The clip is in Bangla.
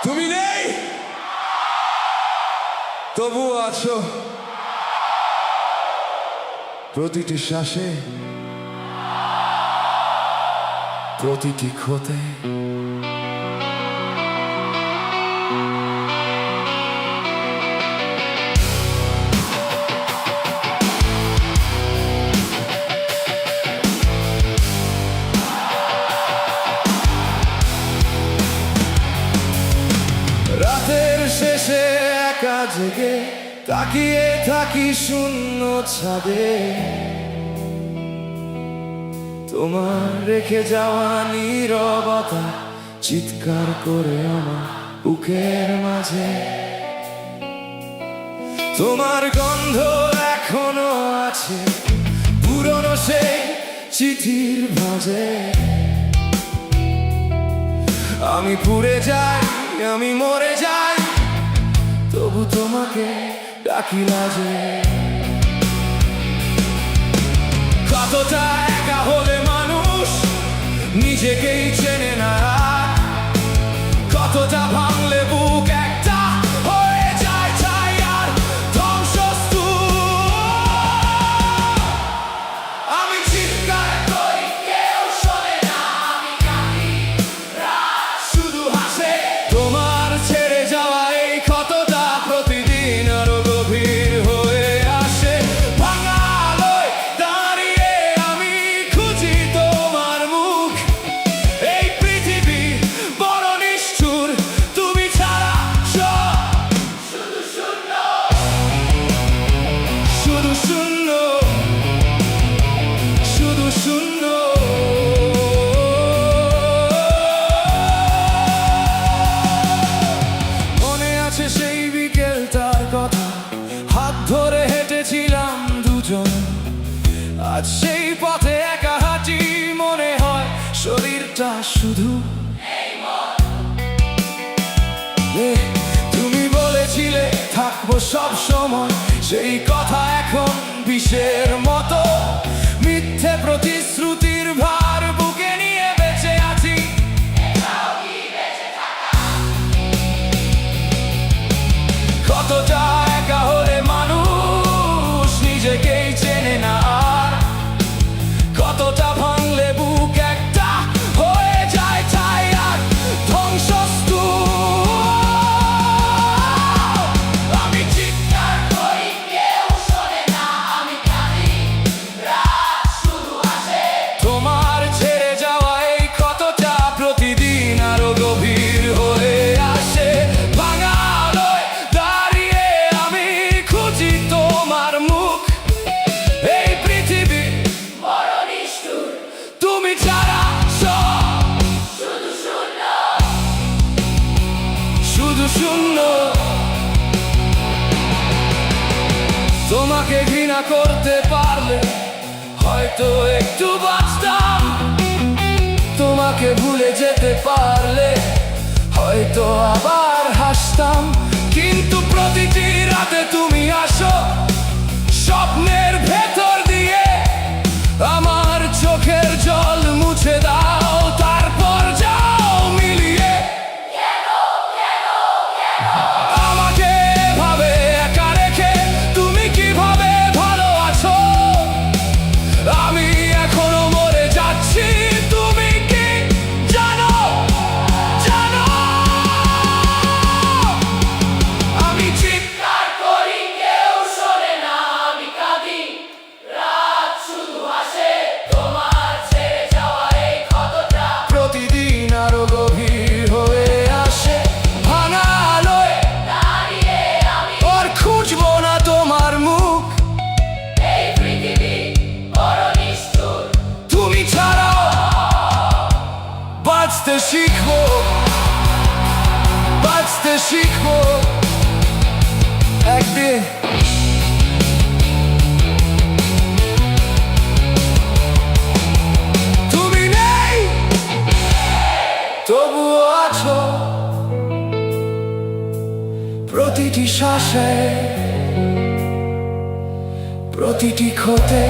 তুমি নেই, তবুও আছো প্রতিটি শ্বাসে, প্রতিটি ক্ষতে। রাতের শেষে একা জেগে তাকিয়ে থাকি শূন্য ছাদে, তোমার রেখে যাওয়া নীরবতা চিৎকার করে আমার বুকের মাঝে। তোমার গন্ধ এখনো আছে পুরনো সেই চিঠির ভাঁজে। আমি পুড়ে যাই, আমি মরে যাই, তবু তোমাকে ডাকি লাজে। কতটা একা হলে মানুষ নিজেকেই চেনে না, কতটা ভাঙলে বুক একটা হয়ে যায় ছাই আর ধ্বংসস্তূপ। আমি চিৎকার করি, কেউ শোনে না, আমি কাঁদি, রাত শুধু হাসে। তোমার ছেড়ে যাওয়া এই ক্ষতটা প্রতিদিন আরো গভীর হয়ে আসে। ভাঙা আলোয় দাঁড়িয়ে আমি খুঁজি তোমার মুখ। এই পৃথিবী বড় নিষ্ঠুর, তুমি ছাড়া সব শুধু শূন্য, শুধু শূন্য, শুধু শূন্য। মনে আছে সেই বিকেলটার কথা, হাত ধরে হেঁটেছিলাম দুজন। আজ সেই পথে একা হাঁটি, মনে হয় শরীরটা শুধু। তুমি বলেছিলে থাকবো সব সময়, সেই কথা এখন বিষের মতো। মিথ্যে প্রতিশ্রুতির ভার বুকে নিয়ে বেঁচে আছি। কতটা একা হলে মানুষ নিজেকেই চেনে না, আর কতটা ভাঙলে বুক একটা হয়ে যায় ছাই আর ধ্বংসস্তূপ। আমি চিৎকার করি, কেউ শোনে না, আমি কাঁদি, রাত শুধু হাসে। তোমার ছেড়ে যাওয়া এই ক্ষতটা প্রতিদিন আরো গভীর হয়ে আসে। ভাঙা আলোয় দাঁড়িয়ে আমি খুঁজি তোমার মুখ। এই পৃথিবী বড় নিষ্ঠুর, তুমি ছাড়া সব শুধু শূন্য, শুধু শূন্য। তোমাকে ঘৃণা করতে পারলে হয়তো একটু বাঁচতাম। তোমাকে ভুলে যেতে পারলে হয়তো আবার হাসতাম। কিন্তু প্রতিটি রাতে তুমি আসো স্বপ্নের ভেতর দিয়ে, আমার চোখের জল মুছে দাও, তারপর যাও মিলিয়ে। আমাকে এভাবে একা রেখে তুমি কিভাবে ভালো আছো? আমি এখনো মরে যাচ্ছি, তুমি কি জানো? জানো আমি চিৎকার করি, কেউ শোনে না, আমি কাঁদি, রাত শুধু হাসে। তোমার ছেড়ে যাওয়া এই ক্ষতটা প্রতিদিন আরো গভীর হয়ে আসে। ভাঙা আলোয় দাঁড়িয়ে আমি আর খুঁজবো না তোমার মুখ। এই পৃথিবী বড় নিষ্ঠুর, তুমি ছাড়াও বাঁচতে শিখবো, বাঁচতে শিখবো একদিন। তুমি নেই, তবুও আছো প্রতিটি শ্বাসে, প্রতিটি ক্ষতে।